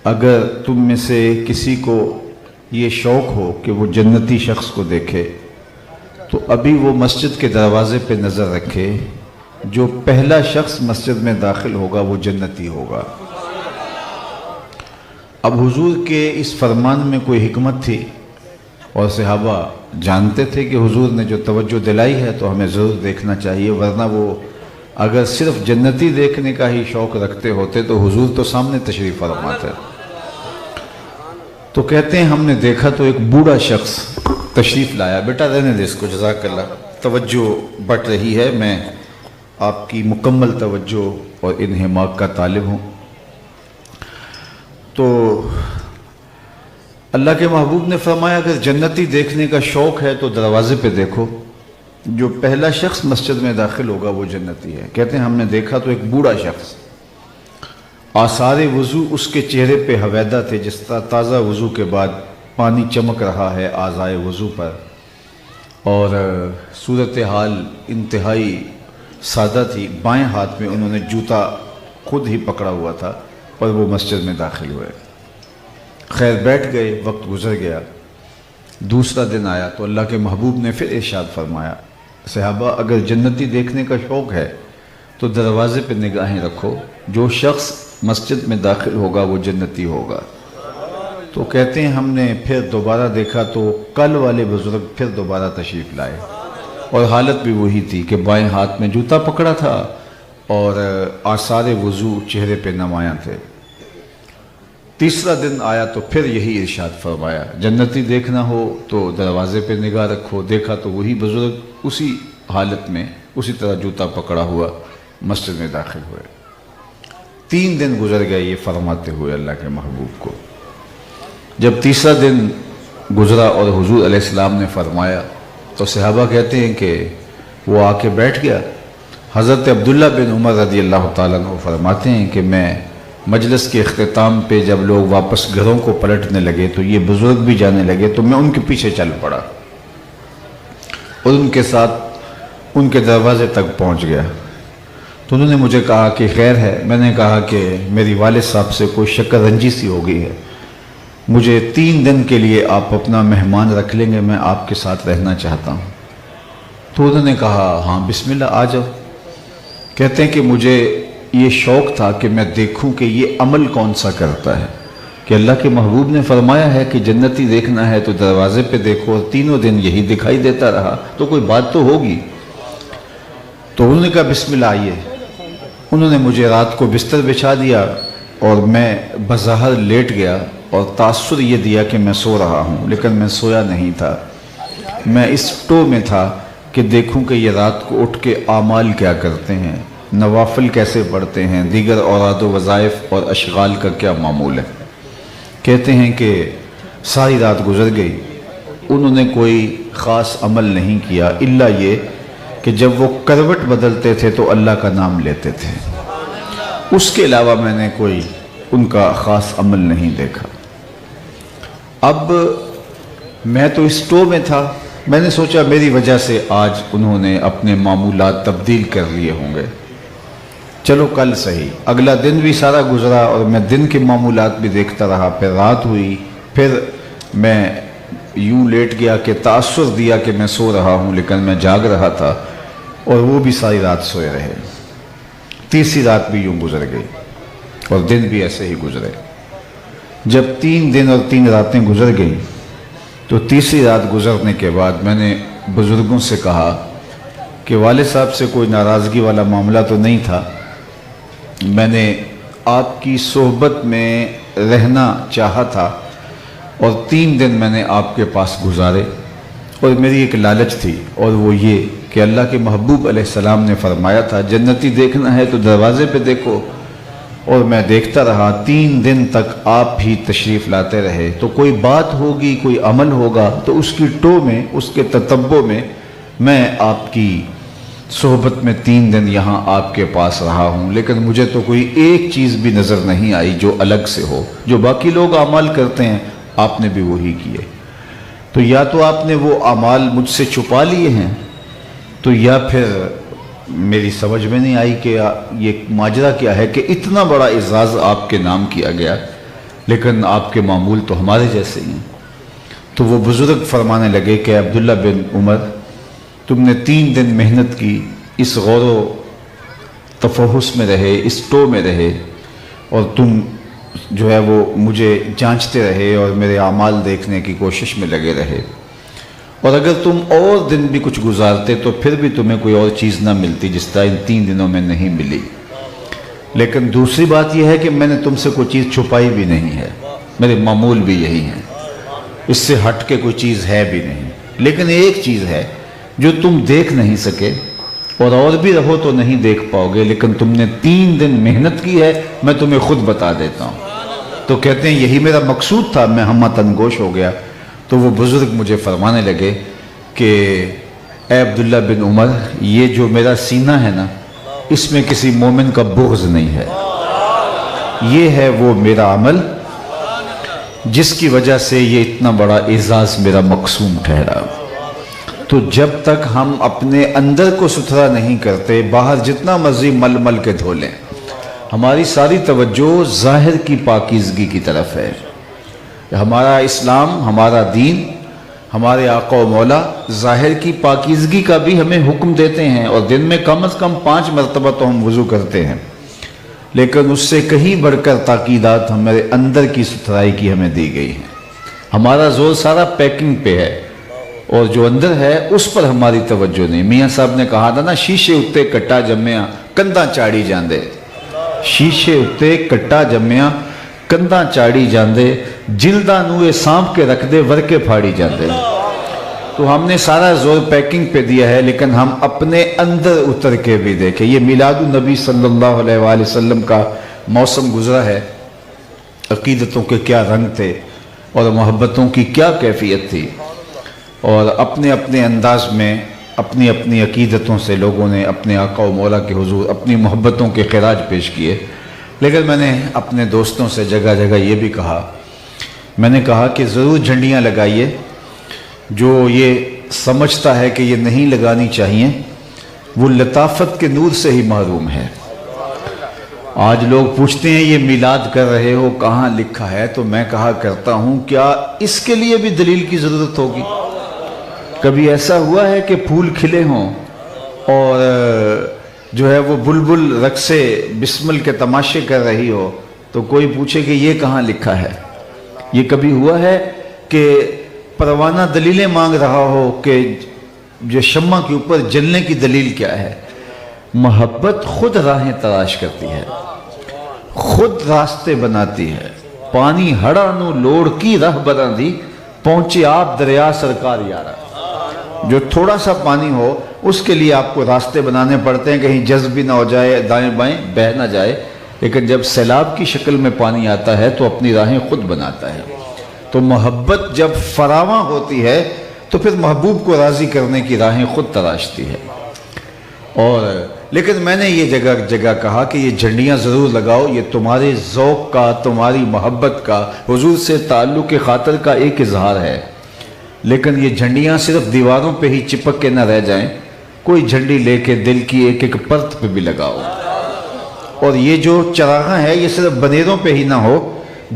اگر تم میں سے کسی کو یہ شوق ہو کہ وہ جنتی شخص کو دیکھے تو ابھی وہ مسجد کے دروازے پہ نظر رکھے، جو پہلا شخص مسجد میں داخل ہوگا وہ جنتی ہوگا۔ اب حضور کے اس فرمان میں کوئی حکمت تھی اور صحابہ جانتے تھے کہ حضور نے جو توجہ دلائی ہے تو ہمیں ضرور دیکھنا چاہیے، ورنہ وہ اگر صرف جنتی دیکھنے کا ہی شوق رکھتے ہوتے تو حضور تو سامنے تشریف فرماتے۔ تو کہتے ہیں ہم نے دیکھا تو ایک بوڑھا شخص تشریف لایا۔ بیٹا رہنے دے اس کو، جزاک اللہ، توجہ بٹ رہی ہے، میں آپ کی مکمل توجہ اور انہماک کا طالب ہوں۔ تو اللہ کے محبوب نے فرمایا اگر جنتی دیکھنے کا شوق ہے تو دروازے پہ دیکھو، جو پہلا شخص مسجد میں داخل ہوگا وہ جنتی ہے۔ کہتے ہیں ہم نے دیکھا تو ایک بوڑھا شخص، آثار وضو اس کے چہرے پہ حویدہ تھے، جس طرح تازہ وضو کے بعد پانی چمک رہا ہے اعضائے وضو پر، اور صورتحال انتہائی سادہ تھی۔ بائیں ہاتھ میں انہوں نے جوتا خود ہی پکڑا ہوا تھا اور وہ مسجد میں داخل ہوئے۔ خیر بیٹھ گئے، وقت گزر گیا، دوسرا دن آیا تو اللہ کے محبوب نے پھر ارشاد فرمایا صحابہ اگر جنتی دیکھنے کا شوق ہے تو دروازے پہ نگاہیں رکھو، جو شخص مسجد میں داخل ہوگا وہ جنتی ہوگا۔ تو کہتے ہیں ہم نے پھر دوبارہ دیکھا تو کل والے بزرگ پھر دوبارہ تشریف لائے، اور حالت بھی وہی تھی کہ بائیں ہاتھ میں جوتا پکڑا تھا اور آثار وضو چہرے پہ نمایاں تھے۔ تیسرا دن آیا تو پھر یہی ارشاد فرمایا جنتی دیکھنا ہو تو دروازے پہ نگاہ رکھو۔ دیکھا تو وہی بزرگ اسی حالت میں اسی طرح جوتا پکڑا ہوا مسجد میں داخل ہوئے۔ 3 دن گزر گئے یہ فرماتے ہوئے اللہ کے محبوب کو۔ جب تیسرا دن گزرا اور حضور علیہ السلام نے فرمایا تو صحابہ کہتے ہیں کہ وہ آ کے بیٹھ گیا۔ حضرت عبداللہ بن عمر رضی اللہ تعالیٰ عنہ فرماتے ہیں کہ میں مجلس کے اختتام پہ جب لوگ واپس گھروں کو پلٹنے لگے تو یہ بزرگ بھی جانے لگے تو میں ان کے پیچھے چل پڑا اور ان کے ساتھ ان کے دروازے تک پہنچ گیا۔ تو انہوں نے مجھے کہا کہ خیر ہے۔ میں نے کہا کہ میری والد صاحب سے کوئی شکر رنجی سی ہو گئی ہے، مجھے 3 دن کے لیے آپ اپنا مہمان رکھ لیں گے، میں آپ کے ساتھ رہنا چاہتا ہوں۔ تو انہوں نے کہا ہاں بسم اللہ آ جاؤ۔ کہتے ہیں کہ مجھے یہ شوق تھا کہ میں دیکھوں کہ یہ عمل کون سا کرتا ہے، کہ اللہ کے محبوب نے فرمایا ہے کہ جنتی دیکھنا ہے تو دروازے پہ دیکھو، اور تینوں دن یہی دکھائی دیتا رہا تو کوئی بات تو ہوگی۔ تو انہوں نے کہا بسم اللہ آئیے۔ انہوں نے مجھے رات کو بستر بچھا دیا اور میں بظاہر لیٹ گیا، اور تاثر یہ دیا کہ میں سو رہا ہوں، لیکن میں سویا نہیں تھا۔ میں اس ٹو میں تھا کہ دیکھوں کہ یہ رات کو اٹھ کے اعمال کیا کرتے ہیں، نوافل کیسے پڑھتے ہیں، دیگر اوراد و وظائف اور اشغال کا کیا معمول ہے۔ کہتے ہیں کہ ساری رات گزر گئی، انہوں نے کوئی خاص عمل نہیں کیا الا یہ کہ جب وہ کروٹ بدلتے تھے تو اللہ کا نام لیتے تھے۔ اس کے علاوہ میں نے کوئی ان کا خاص عمل نہیں دیکھا۔ اب میں تو اس ٹو میں تھا، میں نے سوچا میری وجہ سے آج انہوں نے اپنے معمولات تبدیل کر لیے ہوں گے، چلو کل صحیح۔ اگلا دن بھی سارا گزرا اور میں دن کے معمولات بھی دیکھتا رہا، پھر رات ہوئی، پھر میں یوں لیٹ گیا کہ تاثر دیا کہ میں سو رہا ہوں لیکن میں جاگ رہا تھا، اور وہ بھی ساری رات سوئے رہے۔ تیسری رات بھی یوں گزر گئی اور دن بھی ایسے ہی گزرے۔ جب 3 دن اور 3 راتیں گزر گئیں تو تیسری رات گزرنے کے بعد میں نے بزرگوں سے کہا کہ والد صاحب سے کوئی ناراضگی والا معاملہ تو نہیں تھا، میں نے آپ کی صحبت میں رہنا چاہا تھا اور 3 دن میں نے آپ کے پاس گزارے، اور میری ایک لالچ تھی اور وہ یہ کہ اللہ کے محبوب علیہ السلام نے فرمایا تھا جنتی دیکھنا ہے تو دروازے پہ دیکھو، اور میں دیکھتا رہا 3 دن تک آپ ہی تشریف لاتے رہے، تو کوئی بات ہوگی، کوئی عمل ہوگا تو اس کی ٹو میں، اس کے تتبع میں آپ کی صحبت میں 3 دن یہاں آپ کے پاس رہا ہوں، لیکن مجھے تو کوئی ایک چیز بھی نظر نہیں آئی جو الگ سے ہو، جو باقی لوگ اعمال کرتے ہیں آپ نے بھی وہی کیے۔ تو یا تو آپ نے وہ اعمال مجھ سے چھپا لیے ہیں، تو یا پھر میری سمجھ میں نہیں آئی کہ یہ ماجرا کیا ہے کہ اتنا بڑا اعزاز آپ کے نام کیا گیا لیکن آپ کے معمول تو ہمارے جیسے ہی ہیں۔ تو وہ بزرگ فرمانے لگے کہ عبداللہ بن عمر، تم نے 3 دن محنت کی، اس غور و تفحص میں رہے، اس ٹو میں رہے، اور تم جو ہے وہ مجھے جانچتے رہے اور میرے اعمال دیکھنے کی کوشش میں لگے رہے، اور اگر تم اور دن بھی کچھ گزارتے تو پھر بھی تمہیں کوئی اور چیز نہ ملتی جس طرح ان 3 دنوں میں نہیں ملی۔ لیکن دوسری بات یہ ہے کہ میں نے تم سے کوئی چیز چھپائی بھی نہیں ہے، میرے معمول بھی یہی ہیں، اس سے ہٹ کے کوئی چیز ہے بھی نہیں۔ لیکن ایک چیز ہے جو تم دیکھ نہیں سکے، اور بھی رہو تو نہیں دیکھ پاؤ گے، لیکن تم نے 3 دن محنت کی ہے، میں تمہیں خود بتا دیتا ہوں۔ تو کہتے ہیں یہی میرا مقصود تھا، میں ہمہ تنگوش ہو گیا۔ تو وہ بزرگ مجھے فرمانے لگے کہ اے عبداللہ بن عمر، یہ جو میرا سینہ ہے نا، اس میں کسی مومن کا بغض نہیں ہے، یہ ہے وہ میرا عمل جس کی وجہ سے یہ اتنا بڑا اعزاز میرا مقسوم ٹھہرا۔ تو جب تک ہم اپنے اندر کو ستھرا نہیں کرتے، باہر جتنا مرضی مل مل کے دھو لیں، ہماری ساری توجہ ظاہر کی پاکیزگی کی طرف ہے۔ ہمارا اسلام، ہمارا دین، ہمارے آقا و مولا ظاہر کی پاکیزگی کا بھی ہمیں حکم دیتے ہیں، اور دن میں کم از کم 5 مرتبہ تو ہم وضو کرتے ہیں، لیکن اس سے کہیں بڑھ کر تاکیدات ہمارے اندر کی ستھرائی کی ہمیں دی گئی ہیں۔ ہمارا زور سارا پیکنگ پہ ہے، اور جو اندر ہے اس پر ہماری توجہ نہیں۔ میاں صاحب نے کہا تھا نا، شیشے اتے کٹا جمیا کندھاں چاڑی جاندے، شیشے اتے کٹا جمیا کندھاں چاڑی جاندے، جلداں نوے سانپ کے رکھ دے ورکے پھاڑی جاندے۔ تو ہم نے سارا زور پیکنگ پہ دیا ہے، لیکن ہم اپنے اندر اتر کے بھی دیکھیں۔ یہ میلاد النبی صلی اللہ علیہ وآلہ وسلم کا موسم گزرا ہے، عقیدتوں کے کیا رنگ تھے اور محبتوں کی کیا کیفیت تھی، اور اپنے اپنے انداز میں اپنی اپنی عقیدتوں سے لوگوں نے اپنے آقا و مولا کے حضور اپنی محبتوں کے خراج پیش کیے۔ لیکن میں نے اپنے دوستوں سے جگہ جگہ یہ بھی کہا، میں نے کہا کہ ضرور جھنڈیاں لگائیے، جو یہ سمجھتا ہے کہ یہ نہیں لگانی چاہیے وہ لطافت کے نور سے ہی محروم ہے۔ آج لوگ پوچھتے ہیں یہ میلاد کر رہے ہو کہاں لکھا ہے، تو میں کہا کرتا ہوں کیا اس کے لیے بھی دلیل کی ضرورت ہوگی؟ کبھی ایسا ہوا ہے کہ پھول کھلے ہوں اور جو ہے وہ بلبل رقصے بسمل کے تماشے کر رہی ہو تو کوئی پوچھے کہ یہ کہاں لکھا ہے؟ یہ کبھی ہوا ہے کہ پروانہ دلیلیں مانگ رہا ہو کہ جو شمع کے اوپر جلنے کی دلیل کیا ہے؟ محبت خود راہیں تلاش کرتی ہے، خود راستے بناتی ہے۔ پانی ہڑا نو لوڑ کی راہ بنا دی، پہنچے آپ دریا سرکار یارا۔ جو تھوڑا سا پانی ہو اس کے لیے آپ کو راستے بنانے پڑتے ہیں، کہیں جذب بھی نہ ہو جائے، دائیں بائیں بہہ نہ جائے، لیکن جب سیلاب کی شکل میں پانی آتا ہے تو اپنی راہیں خود بناتا ہے۔ تو محبت جب فراواں ہوتی ہے تو پھر محبوب کو راضی کرنے کی راہیں خود تراشتی ہے۔ اور لیکن میں نے یہ جگہ جگہ کہا کہ یہ جھنڈیاں ضرور لگاؤ، یہ تمہارے ذوق کا، تمہاری محبت کا، حضور سے تعلق کے خاطر کا ایک اظہار ہے، لیکن یہ جھنڈیاں صرف دیواروں پہ ہی چپک کے نہ رہ جائیں، کوئی جھنڈی لے کے دل کی ایک ایک پرت پہ بھی لگاؤ۔ اور یہ جو چراغاں ہے یہ صرف بنیروں پہ ہی نہ ہو،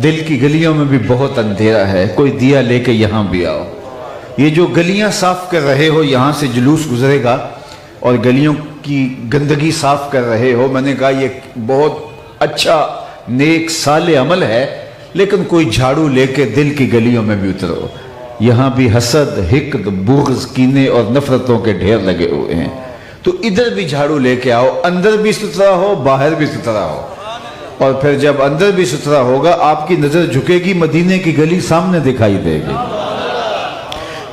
دل کی گلیوں میں بھی بہت اندھیرا ہے، کوئی دیا لے کے یہاں بھی آؤ۔ یہ جو گلیاں صاف کر رہے ہو، یہاں سے جلوس گزرے گا اور گلیوں کی گندگی صاف کر رہے ہو، میں نے کہا یہ بہت اچھا نیک صالح عمل ہے، لیکن کوئی جھاڑو لے کے دل کی گلیوں میں بھی اترو، یہاں بھی حسد، حقد، بغض، کینے اور نفرتوں کے ڈھیر لگے ہوئے ہیں، تو ادھر بھی جھاڑو لے کے آؤ، اندر بھی ستھرا ہو باہر بھی ستھرا ہو۔ اور پھر جب اندر بھی ستھرا ہوگا آپ کی نظر جھکے گی، مدینے کی گلی سامنے دکھائی دے گی۔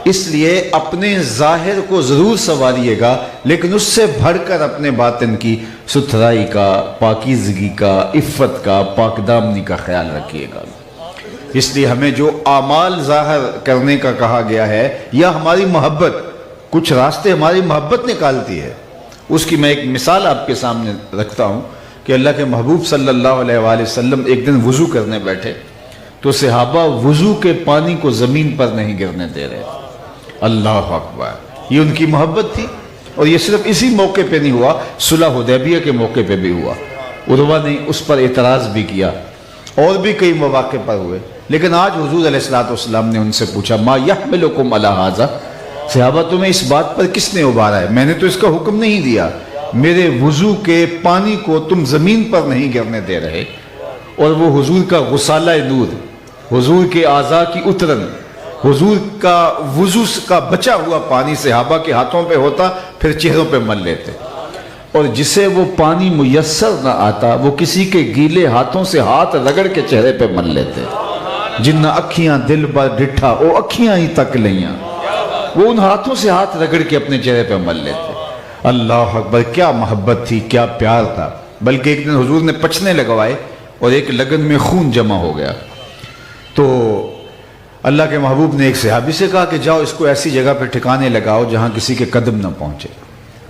اس لیے اپنے ظاہر کو ضرور سنواریے گا، لیکن اس سے بڑھ کر اپنے باطن کی ستھرائی کا، پاکیزگی کا، عفت کا، پاک دامنی کا خیال رکھیے گا۔ اس لیے ہمیں جو اعمال ظاہر کرنے کا کہا گیا ہے، یا ہماری محبت، کچھ راستے ہماری محبت نکالتی ہے۔ اس کی میں ایک مثال آپ کے سامنے رکھتا ہوں کہ اللہ کے محبوب صلی اللہ علیہ وآلہ وسلم ایک دن وضو کرنے بیٹھے تو صحابہ وضو کے پانی کو زمین پر نہیں گرنے دے رہے۔ اللہ اکبر، یہ ان کی محبت تھی۔ اور یہ صرف اسی موقع پہ نہیں ہوا، صلح حدیبیہ کے موقع پہ بھی ہوا۔ عروہ نے اس پر اعتراض بھی کیا اور بھی کئی مواقع پر ہوئے، لیکن آج حضور علیہ الصلوۃ والسلام نے ان سے پوچھا ما یحملکم علی ھذا، صحابہ تمہیں اس بات پر کس نے ابھارا ہے؟ میں نے تو اس کا حکم نہیں دیا، میرے وضو کے پانی کو تم زمین پر نہیں گرنے دے رہے، اور وہ حضور کا غسالہ نور، حضور کے اعضاء کی اترن، حضور کا وضو کا بچا ہوا پانی صحابہ کے ہاتھوں پہ ہوتا، پھر چہروں پہ مل لیتے، اور جسے وہ پانی میسر نہ آتا وہ کسی کے گیلے ہاتھوں سے ہاتھ رگڑ کے چہرے پہ مل لیتے، جن اکھیاں دل بر ڈٹھا او اکھیاں ہی تک لیاں، وہ ان ہاتھوں سے ہاتھ رگڑ کے اپنے چہرے پہ مل لیتے۔ اللہ اکبر، کیا محبت تھی، کیا پیار تھا۔ بلکہ ایک دن حضور نے پچھنے لگوائے اور ایک لگن میں خون جمع ہو گیا، تو اللہ کے محبوب نے ایک صحابی سے کہا کہ جاؤ اس کو ایسی جگہ پہ ٹھکانے لگاؤ جہاں کسی کے قدم نہ پہنچے۔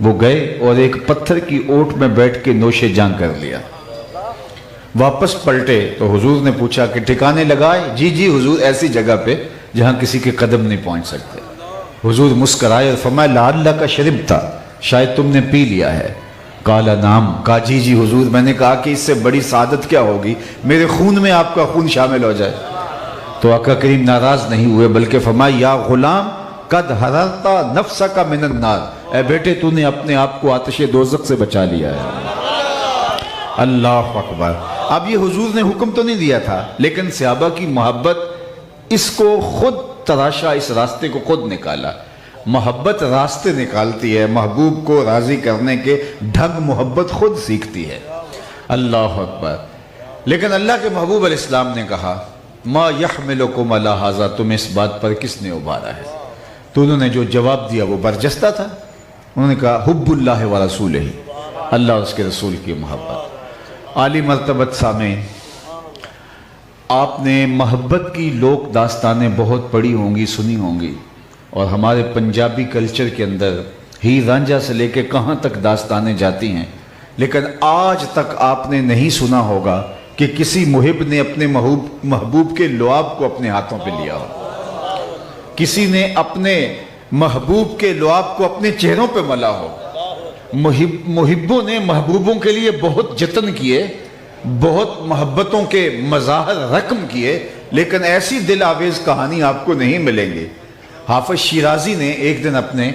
وہ گئے اور ایک پتھر کی اوٹ میں بیٹھ کے نوش جاں کر لیا۔ واپس پلٹے تو حضور نے پوچھا کہ ٹھکانے لگائے؟ جی جی حضور، ایسی جگہ پہ جہاں کسی کے قدم نہیں پہنچ سکتے۔ حضور مسکرائے اور فرمایا لعلک شربتا، شاید تم نے پی لیا ہے۔ قال نعم، کہا جی جی حضور، میں نے کہا کہ اس سے بڑی سعادت کیا ہوگی، میرے خون میں آپ کا خون شامل ہو جائے۔ تو آقا کریم ناراض نہیں ہوئے بلکہ فرمایا یا غلام قد حررت نفسک من النار، اے بیٹے تو نے اپنے آپ کو آتش دوزخ سے بچا لیا ہے۔ اللہ اکبر۔ اب یہ حضور نے حکم تو نہیں دیا تھا، لیکن صحابہ کی محبت اس کو خود تراشا، اس راستے کو خود نکالا۔ محبت راستے نکالتی ہے، محبوب کو راضی کرنے کے ڈھنگ محبت خود سیکھتی ہے۔ اللہ اکبر۔ لیکن اللہ کے محبوب علیہ السلام نے کہا ما یحملکم علی ھذا، تم اس بات پر کس نے ابھارا ہے؟ تو انہوں نے جو جواب دیا وہ برجستہ تھا۔ انہوں نے کہا حب اللہ و رسولہ، اللہ اور اس کے رسول کی محبت۔ عالی مرتبت سامعین، آپ نے محبت کی لوک داستانیں بہت پڑھی ہوں گی، سنی ہوں گی، اور ہمارے پنجابی کلچر کے اندر ہی رانجھا سے لے کے کہاں تک داستانیں جاتی ہیں، لیکن آج تک آپ نے نہیں سنا ہوگا کہ کسی محب نے اپنے محبوب کے لعاب کو اپنے ہاتھوں پہ لیا ہو، کسی نے اپنے محبوب کے لعاب کو اپنے چہروں پہ ملا ہو۔ محبوں نے محبوبوں کے لیے بہت جتن کیے، بہت محبتوں کے مظاہر رقم کیے، لیکن ایسی دل آویز کہانی آپ کو نہیں ملیں گے۔ حافظ شیرازی نے ایک دن اپنے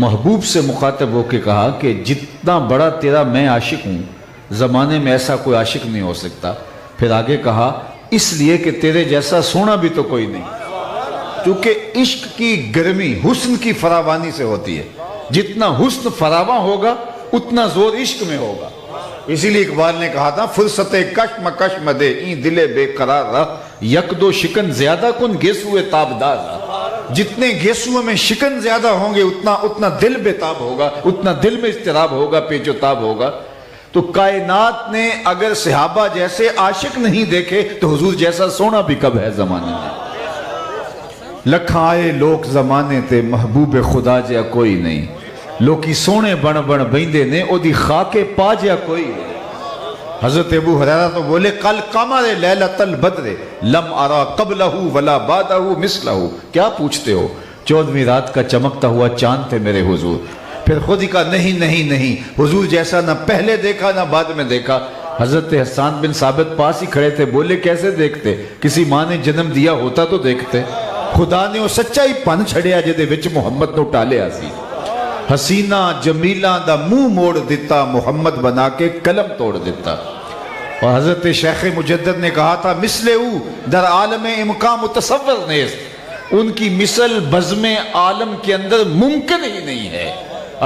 محبوب سے مخاطب ہو کے کہا کہ جتنا بڑا تیرا میں عاشق ہوں، زمانے میں ایسا کوئی عاشق نہیں ہو سکتا۔ پھر آگے کہا اس لیے کہ تیرے جیسا سونا بھی تو کوئی نہیں، کیونکہ عشق کی گرمی حسن کی فراوانی سے ہوتی ہے، جتنا حسن فراواں ہوگا اتنا زور عشق میں ہوگا۔ اسی لیے اقبال نے کہا تھا فرصت کشم کشم دے این دل بے قرار رہ، یک دو شکن زیادہ کن گیسوئے تابدار رہ۔ جتنے گیسوئے میں شکن زیادہ ہوں گے اتنا دل بے تاب ہوگا، اتنا دل میں اضطراب ہوگا، پیچ و تاب ہوگا۔ تو کائنات نے اگر صحابہ جیسے عاشق نہیں دیکھے تو حضور جیسا سونا بھی کب ہے زمانے میں۔ لکھاں آئے لوک زمانے تے محبوب خدا جیا کوئی نہیں، لوکی سونے بن بن بیندے نے او دی خاکے پا جیا کوئی نہیں۔ حضرت ابو ہریرہ تو بولے قل قمر لیلۃ البدر لم ارا قبلہ ولا بعدہ مثلہ، کیا پوچھتے ہو، 14ویں رات کا چمکتا ہوا چاند تھے میرے حضور۔ پھر خود ہی کہا نہیں نہیں نہیں، حضور جیسا نہ پہلے دیکھا نہ بعد میں دیکھا۔ حضرت حسان بن ثابت پاس ہی کھڑے تھے، بولے کیسے دیکھتے، کسی ماں نے جنم دیا ہوتا تو دیکھتے۔ خدا نے وہ سچائی پن چھڑیا جدے وچ محمد نو ٹالیا سی، حسینہ جمیلہ دا منہ موڑ دیتا، محمد بنا کے قلم توڑ دیتا۔ اور حضرت شیخ مجدد نے کہا تھا مثل او در عالم امکان متصور نیست، ان کی مثل بزم عالم کے اندر ممکن ہی نہیں ہے۔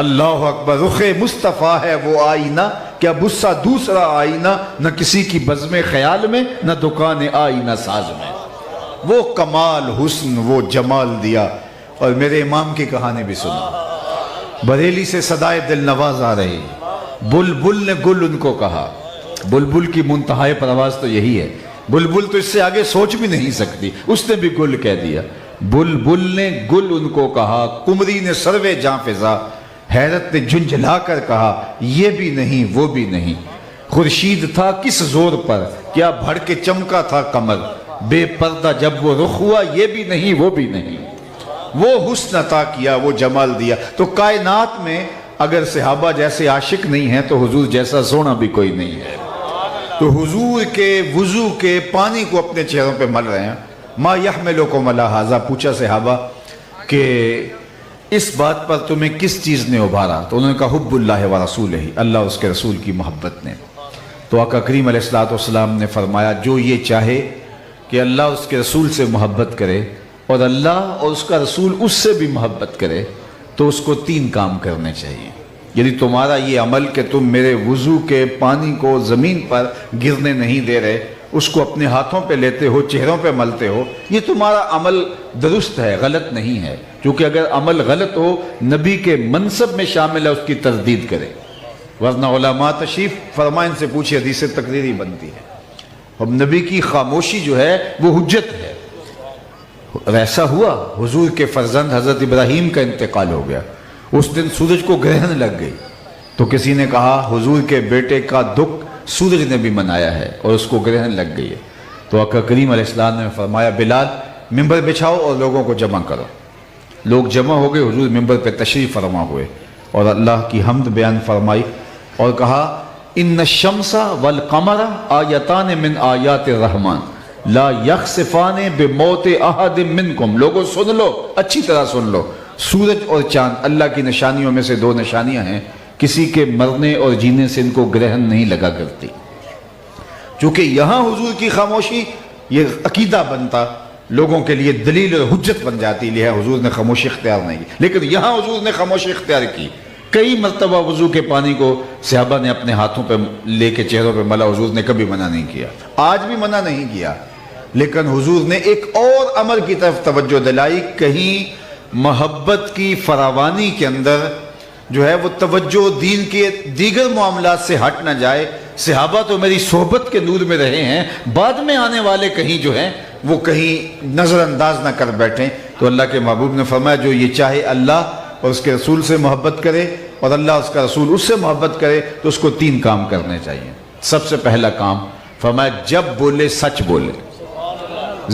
اللہ اکبر۔ رخ مصطفیٰ ہے وہ آئینہ، کیا بسا دوسرا آئینہ، نہ کسی کی بزم خیال میں نہ دکان آئینہ ساز میں۔ وہ کمال حسن وہ جمال دیا۔ اور میرے امام کی کہانی بھی سنا، بریلی سے صدائے دل نواز آ رہی، بلبل نے گل ان کو کہا۔ بلبل کی منتہائی پرواز تو یہی ہے، بلبل تو اس سے آگے سوچ بھی نہیں سکتی، اس نے بھی گل کہہ دیا۔ بلبل نے گل ان کو کہا، قمری نے سروے جاں فضا، حیرت نے جھنجھلا کر کہا یہ بھی نہیں وہ بھی نہیں۔ خورشید تھا کس زور پر، کیا بھڑ کے چمکا تھا قمر، بے پردہ جب وہ رخ ہوا یہ بھی نہیں وہ بھی نہیں۔ وہ حسن عطا کیا، وہ جمال دیا۔ تو کائنات میں اگر صحابہ جیسے عاشق نہیں ہیں تو حضور جیسا سونا بھی کوئی نہیں ہے۔ تو حضور کے وضو کے پانی کو اپنے چہروں پہ مل رہے ہیں. ما یحملکم علی ھذا، پوچھا صحابہ کہ اس بات پر تمہیں کس چیز نے ابھارا؟ تو انہوں نے کہا حب اللہ و رسولہ، اللہ اور اس کے رسول کی محبت نے. تو آقا کریم علیہ السلام نے فرمایا جو یہ چاہے کہ اللہ اس کے رسول سے محبت کرے اور اللہ اور اس کا رسول اس سے بھی محبت کرے تو اس کو 3 کام کرنے چاہیے. یعنی تمہارا یہ عمل کہ تم میرے وضو کے پانی کو زمین پر گرنے نہیں دے رہے، اس کو اپنے ہاتھوں پہ لیتے ہو، چہروں پہ ملتے ہو، یہ تمہارا عمل درست ہے، غلط نہیں ہے. کیونکہ اگر عمل غلط ہو، نبی کے منصب میں شامل ہے، اس کی تردید کرے. ورنہ علماء تشریف فرمائیں، ان سے پوچھے، حدیث تقریری بنتی ہے. اب نبی کی خاموشی جو ہے وہ حجت ہے. ایسا ہوا حضور کے فرزند حضرت ابراہیم کا انتقال ہو گیا. اس دن سورج کو گرہن لگ گئی تو کسی نے کہا حضور کے بیٹے کا دکھ سورج نے بھی منایا ہے اور اس کو گرہن لگ گئی ہے. تو آقا کریم علیہ السلام نے فرمایا بلال ممبر بچھاؤ اور لوگوں کو جمع کرو. لوگ جمع ہو گئے، حضور ممبر پہ تشریف فرما ہوئے اور اللہ کی حمد بیان فرمائی اور کہا ان الشمس والقمر آیتان من آیات الرحمن لا یخسفان بموت احد منکم. لوگوں سن لو، اچھی طرح سن لو، سورج اور چاند اللہ کی نشانیوں میں سے 2 نشانیاں ہیں، کسی کے مرنے اور جینے سے ان کو گرہن نہیں لگا کرتی. چونکہ یہاں حضور کی خاموشی یہ عقیدہ بنتا، لوگوں کے لیے دلیل اور حجت بن جاتی، لہذا حضور نے خاموشی اختیار نہیں کی. لیکن یہاں حضور نے خاموشی اختیار کی. کئی مرتبہ وضو کے پانی کو صحابہ نے اپنے ہاتھوں پہ لے کے چہروں پہ ملا، حضور نے کبھی منع نہیں کیا، آج بھی منع نہیں کیا. لیکن حضور نے ایک اور امر کی طرف توجہ دلائی، کہیں محبت کی فراوانی کے اندر جو ہے وہ توجہ دین کے دیگر معاملات سے ہٹ نہ جائے. صحابہ تو میری صحبت کے نور میں رہے ہیں، بعد میں آنے والے کہیں جو ہیں وہ کہیں نظر انداز نہ کر بیٹھیں. تو اللہ کے محبوب نے فرمایا جو یہ چاہے اللہ اور اس کے رسول سے محبت کرے اور اللہ اس کا رسول اس سے محبت کرے تو اس کو 3 کام کرنے چاہیے. سب سے پہلا کام فرمایا جب بولے سچ بولے،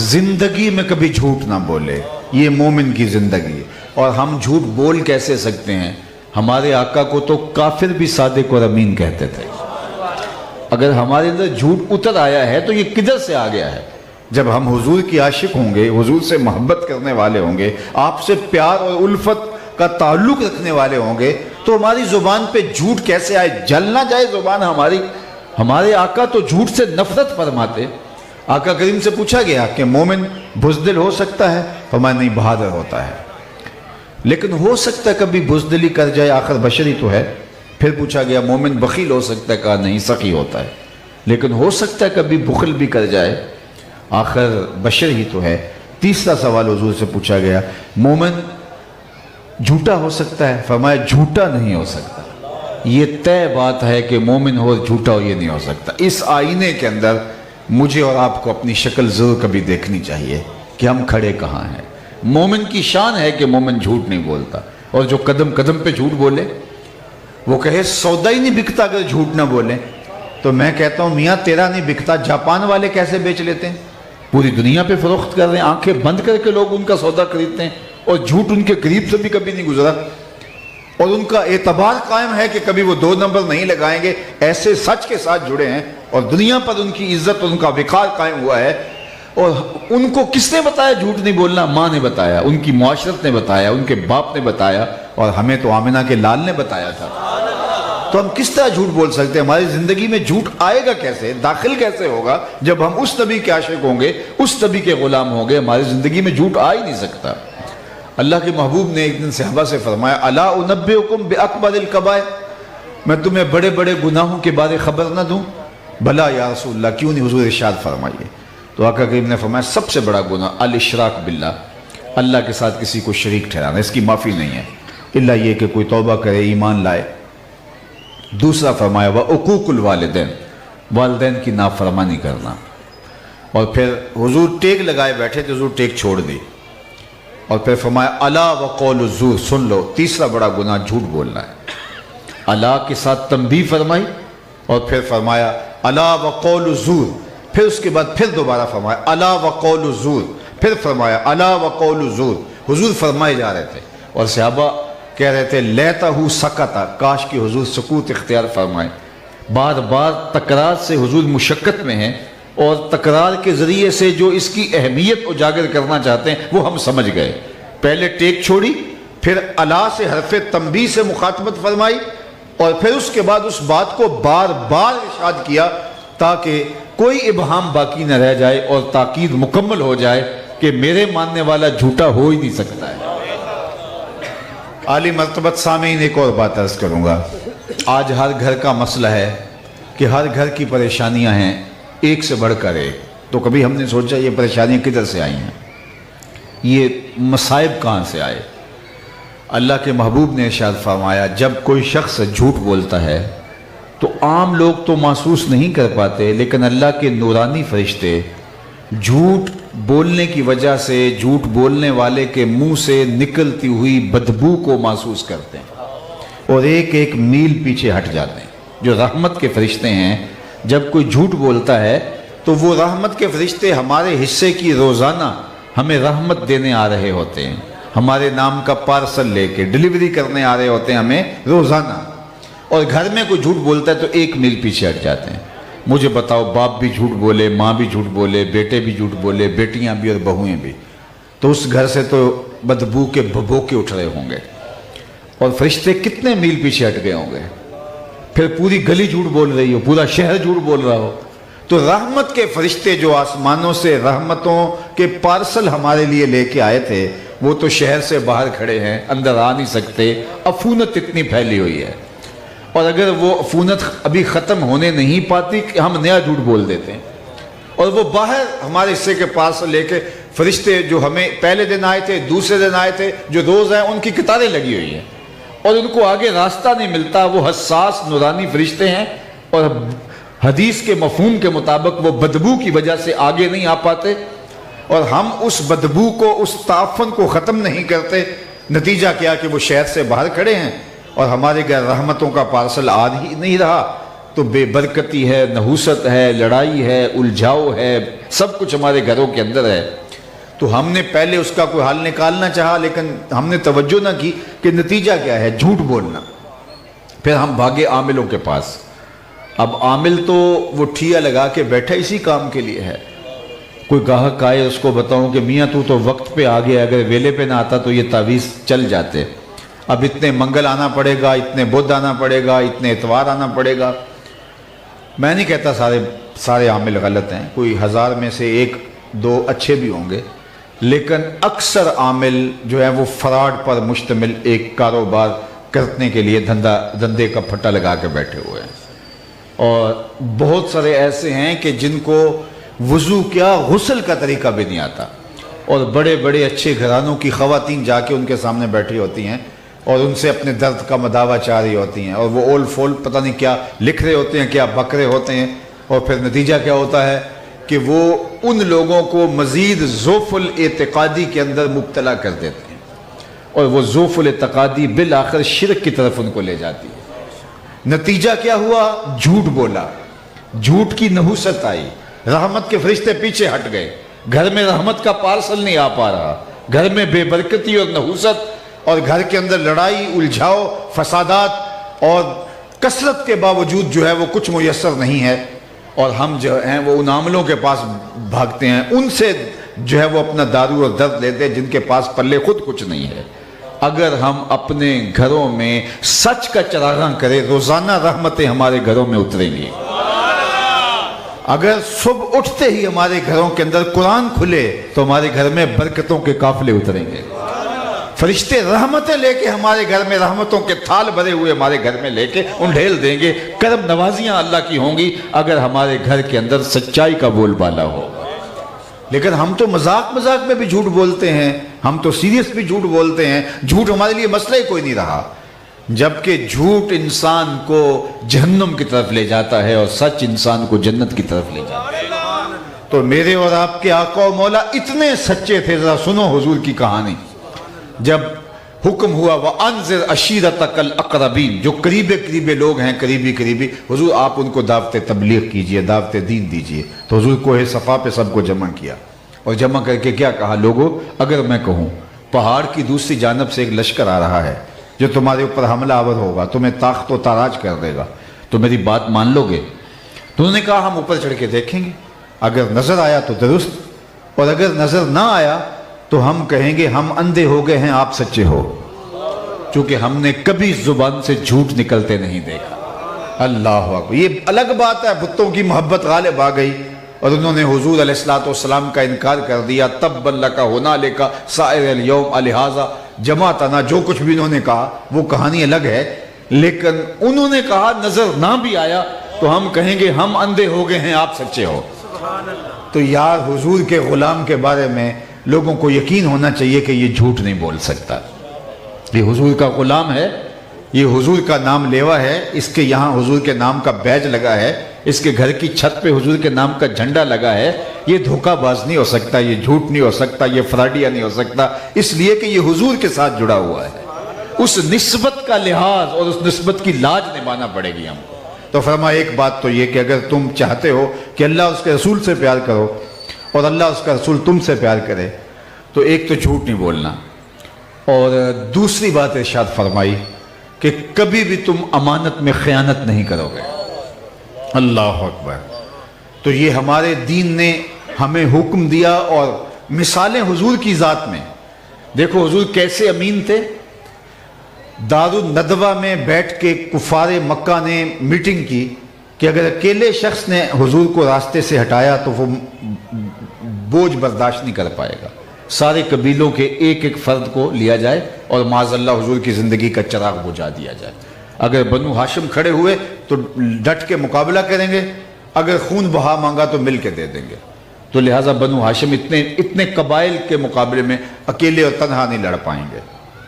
زندگی میں کبھی جھوٹ نہ بولے. یہ مومن کی زندگی ہے. اور ہم جھوٹ بول کیسے سکتے ہیں؟ ہمارے آقا کو تو کافر بھی صادق اور امین کہتے تھے. اگر ہمارے اندر جھوٹ اتر آیا ہے تو یہ کدھر سے آ گیا ہے؟ جب ہم حضور کی عاشق ہوں گے، حضور سے محبت کرنے والے ہوں گے، آپ سے پیار اور الفت کا تعلق رکھنے والے ہوں گے تو ہماری زبان پہ جھوٹ کیسے آئے؟ جل نہ جائے زبان ہماری. ہمارے آقا تو جھوٹ سے نفرت فرماتے. آقا کریم سے پوچھا گیا کہ مومن بزدل ہو سکتا ہے؟ فرمایا نہیں، بہادر ہوتا ہے. لیکن ہو سکتا ہے کبھی بزدلی کر جائے، آخر بشری تو ہے. پھر پوچھا گیا مومن بخیل ہو سکتا ہے؟ کہا نہیں، سخی ہوتا ہے. لیکن ہو سکتا ہے کبھی بخل بھی کر جائے، آخر بشر ہی تو ہے. تیسرا سوال حضور سے پوچھا گیا مومن جھوٹا ہو سکتا ہے؟ فرمایا جھوٹا نہیں ہو سکتا. یہ طے بات ہے کہ مومن ہو جھوٹا ہو یہ نہیں ہو سکتا. اس آئینے کے اندر مجھے اور آپ کو اپنی شکل ضرور کبھی دیکھنی چاہیے کہ ہم کھڑے کہاں ہیں. مومن کی شان ہے کہ مومن جھوٹ نہیں بولتا. اور جو قدم قدم پہ جھوٹ بولے، وہ کہے سودا ہی نہیں بکتا اگر جھوٹ نہ بولے. تو میں کہتا ہوں میاں تیرا نہیں بکتا، جاپان والے کیسے بیچ لیتے ہیں؟ پوری دنیا پہ فروخت کر رہے ہیں، آنکھیں بند کر کے لوگ ان کا سودا خریدتے ہیں اور جھوٹ ان کے قریب سے بھی کبھی نہیں گزرا. اور ان کا اعتبار قائم ہے کہ کبھی وہ 2 نمبر نہیں لگائیں گے. ایسے سچ کے ساتھ جڑے ہیں اور دنیا پر ان کی عزت اور ان کا وقار قائم ہوا ہے. اور ان کو کس نے بتایا جھوٹ نہیں بولنا؟ ماں نے بتایا، ان کی معاشرت نے بتایا، ان کے باپ نے بتایا، اور ہمیں تو آمنہ کے لال نے بتایا تھا. تو ہم کس طرح جھوٹ بول سکتے ہیں؟ ہماری زندگی میں جھوٹ آئے گا کیسے، داخل کیسے ہوگا؟ جب ہم اس نبی کے عاشق ہوں گے، اس نبی کے غلام ہوں گے، ہماری زندگی میں جھوٹ آ ہی نہیں سکتا. اللہ کے محبوب نے ایک دن صحابہ سے فرمایا الا انبئکم باکبر الکبائر، میں تمہیں بڑے بڑے گناہوں کے بارے خبر نہ دوں؟ بلا یا رسول اللہ، کیوں نہیں؟ حضور ارشاد فرمائیے. تو آقا کریم نے فرمایا سب سے بڑا گناہ الاشراک باللہ، اللہ کے ساتھ کسی کو شریک ٹھہرانا. اس کی معافی نہیں ہے الا یہ کہ کوئی توبہ کرے، ایمان لائے. دوسرا فرمایا وعقوق الوالدین، والدین کی نافرمانی کرنا. اور پھر حضور ٹیک لگائے بیٹھے تھے، حضور ٹیک چھوڑ دی. اور پھر فرمایا الا وقول الزور، سن لو تیسرا بڑا گناہ جھوٹ بولنا ہے. الا کے ساتھ تنبیہ فرمائی اور پھر فرمایا الا وقول الزور. پھر اس کے بعد پھر دوبارہ فرمایا الا وقول الزور، پھر فرمایا الا وقول الزور. حضور فرمائے جا رہے تھے اور صحابہ کہہ رہے تھے لیتہ سکتا، کاش کہ حضور سکوت اختیار فرمائے. بار بار تکرار سے حضور مشقت میں ہیں، اور تکرار کے ذریعے سے جو اس کی اہمیت اجاگر کرنا چاہتے ہیں وہ ہم سمجھ گئے۔ پہلے ٹیک چھوڑی، پھر الا سے حرف تنبیہ سے مخاطبت فرمائی، اور پھر اس کے بعد اس بات کو بار بار ارشاد کیا تاکہ کوئی ابہام باقی نہ رہ جائے اور تاکید مکمل ہو جائے کہ میرے ماننے والا جھوٹا ہو ہی نہیں سکتا ہے۔ عالی مرتبت سامعین، ایک اور بات عرض کروں گا۔ آج ہر گھر کا مسئلہ ہے کہ ہر گھر کی پریشانیاں ہیں، ایک سے بڑھ کر ایک۔ تو کبھی ہم نے سوچا یہ پریشانیاں کدھر سے آئی ہیں، یہ مصائب کہاں سے آئے؟ اللہ کے محبوب نے ارشاد فرمایا جب کوئی شخص جھوٹ بولتا ہے تو عام لوگ تو محسوس نہیں کر پاتے، لیکن اللہ کے نورانی فرشتے جھوٹ بولنے کی وجہ سے جھوٹ بولنے والے کے منہ سے نکلتی ہوئی بدبو کو محسوس کرتے ہیں اور ایک ایک میل پیچھے ہٹ جاتے ہیں۔ جو رحمت کے فرشتے ہیں، جب کوئی جھوٹ بولتا ہے تو وہ رحمت کے فرشتے ہمارے حصے کی روزانہ ہمیں رحمت دینے آ رہے ہوتے ہیں، ہمارے نام کا پارسل لے کے ڈیلیوری کرنے آ رہے ہوتے ہیں ہمیں روزانہ۔ اور گھر میں کوئی جھوٹ بولتا ہے تو ایک میل پیچھے ہٹ جاتے ہیں۔ مجھے بتاؤ، باپ بھی جھوٹ بولے، ماں بھی جھوٹ بولے، بیٹے بھی جھوٹ بولے، بیٹیاں بھی اور بہویں بھی، تو اس گھر سے تو بدبو کے بھبوکے اٹھ رہے ہوں گے، اور فرشتے کتنے میل پیچھے ہٹ گئے ہوں گے۔ پھر پوری گلی جھوٹ بول رہی ہو، پورا شہر جھوٹ بول رہا ہو، تو رحمت کے فرشتے جو آسمانوں سے رحمتوں کے پارسل ہمارے لیے لے کے آئے تھے، وہ تو شہر سے باہر کھڑے ہیں، اندر آ نہیں سکتے۔ عفونت اتنی پھیلی ہوئی ہے، اور اگر وہ عفونت ابھی ختم ہونے نہیں پاتی کہ ہم نیا جھوٹ بول دیتے ہیں، اور وہ باہر ہمارے حصے کے پارسل لے کے فرشتے جو ہمیں پہلے دن آئے تھے، دوسرے دن آئے تھے، جو روز ہیں، ان کی قطاریں لگی ہوئی ہیں، اور ان کو آگے راستہ نہیں ملتا۔ وہ حساس نورانی فرشتے ہیں، اور حدیث کے مفہوم کے مطابق وہ بدبو کی وجہ سے آگے نہیں آ پاتے، اور ہم اس بدبو کو، اس تعفن کو ختم نہیں کرتے۔ نتیجہ کیا کہ وہ شہر سے باہر کھڑے ہیں اور ہمارے گھر رحمتوں کا پارسل آ ہی نہیں رہا، تو بے برکتی ہے، نحوست ہے، لڑائی ہے، الجھاؤ ہے، سب کچھ ہمارے گھروں کے اندر ہے۔ تو ہم نے پہلے اس کا کوئی حل نکالنا چاہا، لیکن ہم نے توجہ نہ کی کہ نتیجہ کیا ہے، جھوٹ بولنا۔ پھر ہم بھاگے عاملوں کے پاس۔ اب عامل تو وہ ٹھیا لگا کے بیٹھا اسی کام کے لیے ہے۔ کوئی گاہک آئے، اس کو بتاؤں کہ میاں تو وقت پہ آ گیا، اگر ویلے پہ نہ آتا تو یہ تعویذ چل جاتے، اب اتنے منگل آنا پڑے گا، اتنے بدھ آنا پڑے گا، اتنے اتوار آنا پڑے گا۔ میں نہیں کہتا سارے عامل غلط ہیں، کوئی 1000 میں سے 1-2 اچھے بھی ہوں گے، لیکن اکثر عامل جو ہے وہ فراڈ پر مشتمل ایک کاروبار کرنے کے لیے دھندے کا پھٹا لگا کے بیٹھے ہوئے ہیں۔ اور بہت سارے ایسے ہیں کہ جن کو وضو کیا، غسل کا طریقہ بھی نہیں آتا، اور بڑے بڑے اچھے گھرانوں کی خواتین جا کے ان کے سامنے بیٹھی ہوتی ہیں اور ان سے اپنے درد کا مداوع چاہ رہی ہوتی ہیں، اور وہ اول فول پتہ نہیں کیا لکھ رہے ہوتے ہیں، کیا بک رہے ہوتے ہیں، اور پھر نتیجہ کیا ہوتا ہے کہ وہ ان لوگوں کو مزید ضعف الاعتقادی کے اندر مبتلا کر دیتے ہیں، اور وہ ضعف الاعتقادی بالآخر شرک کی طرف ان کو لے جاتی ہے۔ نتیجہ کیا ہوا، جھوٹ بولا، جھوٹ کی نحوست آئی، رحمت کے فرشتے پیچھے ہٹ گئے، گھر میں رحمت کا پارسل نہیں آ پا رہا، گھر میں بے برکتی اور نحوست، اور گھر کے اندر لڑائی، الجھاؤ، فسادات، اور کثرت کے باوجود جو ہے وہ کچھ میسر نہیں ہے، اور ہم جو ہیں وہ ان عاملوں کے پاس بھاگتے ہیں، ان سے جو ہے وہ اپنا دارو اور درد لیتے ہیں جن کے پاس پلے خود کچھ نہیں ہے۔ اگر ہم اپنے گھروں میں سچ کا چراغاں کریں، روزانہ رحمتیں ہمارے گھروں میں اتریں گی۔ اگر صبح اٹھتے ہی ہمارے گھروں کے اندر قرآن کھلے تو ہمارے گھر میں برکتوں کے قافلے اتریں گے، فرشتے رحمتیں لے کے ہمارے گھر میں، رحمتوں کے تھال بھرے ہوئے ہمارے گھر میں لے کے انڈھیل دیں گے، کرم نوازیاں اللہ کی ہوں گی اگر ہمارے گھر کے اندر سچائی کا بول بالا ہو۔ لیکن ہم تو مذاق میں بھی جھوٹ بولتے ہیں، ہم تو سیریس بھی جھوٹ بولتے ہیں، جھوٹ ہمارے لیے مسئلہ ہی کوئی نہیں رہا، جبکہ جھوٹ انسان کو جہنم کی طرف لے جاتا ہے اور سچ انسان کو جنت کی طرف لے جاتا ہے۔ تو میرے اور آپ کے آقا و مولا اتنے سچے تھے، ذرا سنو حضور کی کہانی۔ جب حکم ہوا وَأَنذِرْ عَشِيرَتَكَ الْأَقْرَبِينَ، جو قریبے لوگ ہیں، قریبی، حضور آپ ان کو دعوت تبلیغ کیجئے، دعوت دین دیجئے، تو حضور کوہ صفا پہ سب کو جمع کیا، اور جمع کر کے کیا کہا، لوگوں اگر میں کہوں پہاڑ کی دوسری جانب سے ایک لشکر آ رہا ہے جو تمہارے اوپر حملہ آور ہوگا، تمہیں تاخت و تاراج کر دے گا، تو میری بات مان لو گے؟ تو انہوں نے کہا ہم اوپر چڑھ کے دیکھیں گے، اگر نظر آیا تو درست، اور اگر نظر نہ آیا تو ہم کہیں گے ہم اندھے ہو گئے ہیں، آپ سچے ہو، چونکہ ہم نے کبھی زبان سے جھوٹ نکلتے نہیں دیکھا۔ اللہ اکبر۔ یہ الگ بات ہے، بتوں کی محبت غالب آ گئی اور انہوں نے حضور علیہ السلام کا انکار کر دیا۔ تب لک ہنالک سائر الیوم الہذا جمعتنا، جو کچھ بھی انہوں نے کہا وہ کہانی الگ ہے، لیکن انہوں نے کہا نظر نہ بھی آیا تو ہم کہیں گے ہم اندھے ہو گئے ہیں، آپ سچے ہو۔ تو یار حضور کے غلام کے بارے میں لوگوں کو یقین ہونا چاہیے کہ یہ جھوٹ نہیں بول سکتا، یہ حضور کا غلام ہے، یہ حضور کا نام لیوا ہے، اس کے یہاں حضور کے نام کا بیج لگا ہے، اس کے گھر کی چھت پہ حضور کے نام کا جھنڈا لگا ہے، یہ دھوکہ باز نہیں ہو سکتا، یہ جھوٹ نہیں ہو سکتا، یہ فراڈیا نہیں ہو سکتا، اس لیے کہ یہ حضور کے ساتھ جڑا ہوا ہے۔ اس نسبت کا لحاظ اور اس نسبت کی لاج نبھانا پڑے گی ہم کو۔ تو فرمایا ایک بات تو یہ کہ اگر تم چاہتے ہو کہ اللہ اس کے رسول سے پیار کرو اور اللہ اس کا رسول تم سے پیار کرے تو ایک تو جھوٹ نہیں بولنا، اور دوسری بات ارشاد فرمائی کہ کبھی بھی تم امانت میں خیانت نہیں کرو گے۔ اللہ اکبر۔ تو یہ ہمارے دین نے ہمیں حکم دیا، اور مثالیں حضور کی ذات میں دیکھو، حضور کیسے امین تھے۔ دار الندوہ میں بیٹھ کے کفار مکہ نے میٹنگ کی کہ اگر اکیلے شخص نے حضور کو راستے سے ہٹایا تو وہ بوجھ برداشت نہیں کر پائے گا، سارے قبیلوں کے ایک ایک فرد کو لیا جائے اور معاذ اللہ حضور کی زندگی کا چراغ بجھا دیا جائے۔ اگر بنو ہاشم کھڑے ہوئے تو ڈٹ کے مقابلہ کریں گے، اگر خون بہا مانگا تو مل کے دے دیں گے۔ تو لہٰذا بنو ہاشم اتنے قبائل کے مقابلے میں اکیلے اور تنہا نہیں لڑ پائیں گے،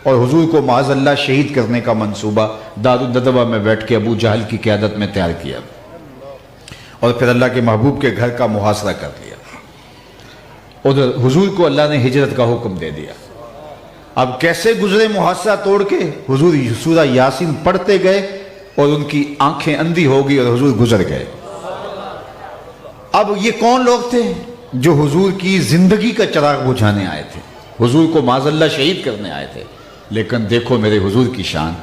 اور حضور کو معاذ اللہ شہید کرنے کا منصوبہ دار الندوہ میں بیٹھ کے ابو جہل کی قیادت میں تیار کیا، اور پھر اللہ کے محبوب کے گھر کا محاصرہ کر لیا۔ ادھر حضور کو اللہ نے ہجرت کا حکم دے دیا۔ اب کیسے گزرے محاصرہ توڑ کے؟ حضور سورہ یاسین پڑھتے گئے اور ان کی آنکھیں اندھی ہو گئی اور حضور گزر گئے۔ اب یہ کون لوگ تھے؟ جو حضور کی زندگی کا چراغ بجھانے آئے تھے، حضور کو معاذ اللہ شہید کرنے آئے تھے۔ لیکن دیکھو میرے حضور کی شان،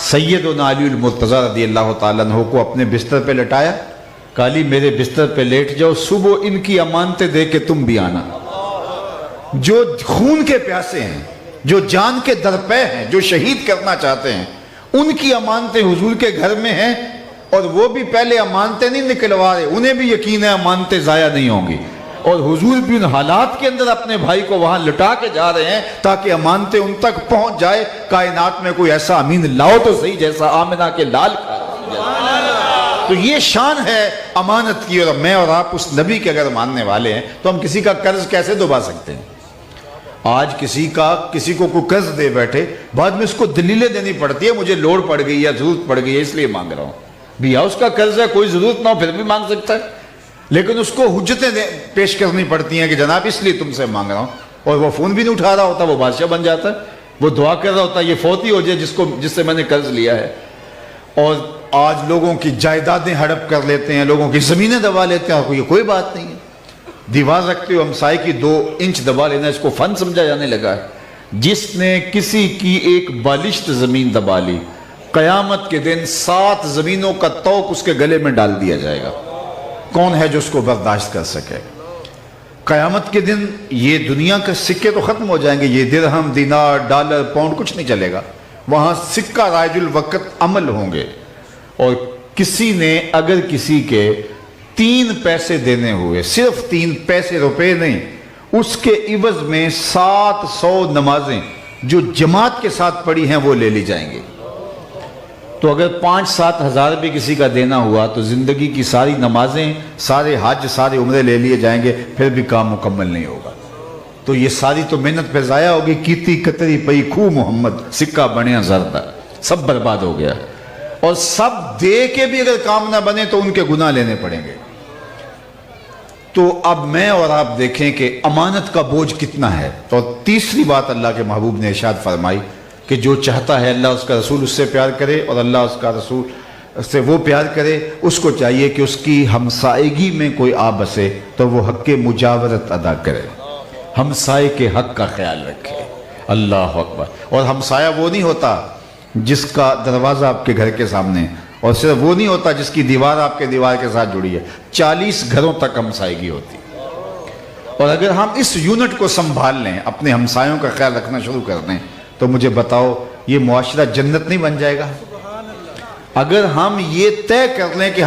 سیدنا علی المرتضی رضی اللہ تعالیٰ عنہ کو اپنے بستر پہ لٹایا، کہا علی میرے بستر پہ لیٹ جاؤ، صبح ان کی امانتیں دے کے تم بھی آنا۔ جو خون کے پیاسے ہیں، جو جان کے درپے ہیں، جو شہید کرنا چاہتے ہیں، ان کی امانتیں حضور کے گھر میں ہیں، اور وہ بھی پہلے امانتیں نہیں نکلوا رہے، انہیں بھی یقین ہے امانتیں ضائع نہیں ہوں گی، اور حضور بھی ان حالات کے اندر اپنے بھائی کو وہاں لٹا کے جا رہے ہیں تاکہ امانتیں ان تک پہنچ جائے۔ کائنات میں کوئی ایسا امین لاؤ تو صحیح جیسا آمنہ کے لال کا۔ تو یہ شان ہے امانت کی، اور میں اور آپ اس نبی کے اگر ماننے والے ہیں تو ہم کسی کا قرض کیسے دبا سکتے ہیں؟ آج کسی کو کوئی قرض دے بیٹھے، بعد میں اس کو دلیلیں دینی پڑتی ہے، مجھے لوڑ پڑ گئی یا ضرورت پڑ گئی ہے اس لیے مانگ رہا ہوں۔ بھیا اس کا قرض ہے، کوئی ضرورت نہ ہو پھر بھی مانگ سکتا ہے، لیکن اس کو حجتیں پیش کرنی پڑتی ہیں کہ جناب اس لیے تم سے مانگ رہا ہوں، اور وہ فون بھی نہیں اٹھا رہا ہوتا، وہ بادشاہ بن جاتا ہے، وہ دعا کر رہا ہوتا ہے یہ فوت ہی ہو جائے جس سے میں نے قرض لیا ہے۔ اور آج لوگوں کی جائیدادیں ہڑپ کر لیتے ہیں، لوگوں کی زمینیں دبا لیتے ہیں، اور کوئی بات نہیں ہے۔ دیوار رکھتے ہو ہمسائے کی 2 انچ دبا لینا، اس کو فن سمجھا جانے لگا ہے۔ جس نے کسی کی ایک بالشت زمین دبا لی، قیامت کے دن 7 زمینوں کا توق اس کے گلے میں ڈال دیا جائے گا۔ کون ہے جو اس کو برداشت کر سکے؟ قیامت کے دن یہ دنیا کے سکے تو ختم ہو جائیں گے، یہ درہم، دینار، ڈالر، پاؤنڈ کچھ نہیں چلے گا، وہاں سکہ رائج الوقت عمل ہوں گے۔ اور کسی نے اگر کسی کے 3 پیسے دینے ہوئے، صرف 3 پیسے روپے نہیں، اس کے عوض میں 700 نمازیں جو جماعت کے ساتھ پڑھی ہیں وہ لے لی جائیں گے۔ تو اگر 5-7 ہزار بھی کسی کا دینا ہوا تو زندگی کی ساری نمازیں، سارے حج، سارے عمرے لے لیے جائیں گے، پھر بھی کام مکمل نہیں ہوگا۔ تو یہ ساری تو محنت پہ ضائع ہوگی۔ کیتی کتری پئی خو محمد، سکہ بنیا زردہ، سب برباد ہو گیا، اور سب دے کے بھی اگر کام نہ بنے تو ان کے گناہ لینے پڑیں گے۔ تو اب میں اور آپ دیکھیں کہ امانت کا بوجھ کتنا ہے۔ اور تیسری بات اللہ کے محبوب نے ارشاد فرمائی کہ جو چاہتا ہے اللہ اس کا رسول اس سے پیار کرے اور اللہ اس کا رسول سے وہ پیار کرے، اس کو چاہیے کہ اس کی ہمسائیگی میں کوئی آ بسے تو وہ حق مجاورت ادا کرے، ہمسائے کے حق کا خیال رکھے۔ اللہ اکبر۔ اور ہمسایہ وہ نہیں ہوتا جس کا دروازہ آپ کے گھر کے سامنے اور صرف وہ نہیں ہوتا جس کی دیوار آپ کے دیوار کے ساتھ جڑی ہے، 40 گھروں تک ہمسائیگی ہوتی ہے۔ اور اگر ہم اس یونٹ کو سنبھال لیں، اپنے ہمسایوں کا خیال رکھنا شروع کر دیں، تو مجھے بتاؤ یہ معاشرہ جنت نہیں بن جائے گا؟ اگر ہم یہ طے کر لیں کہ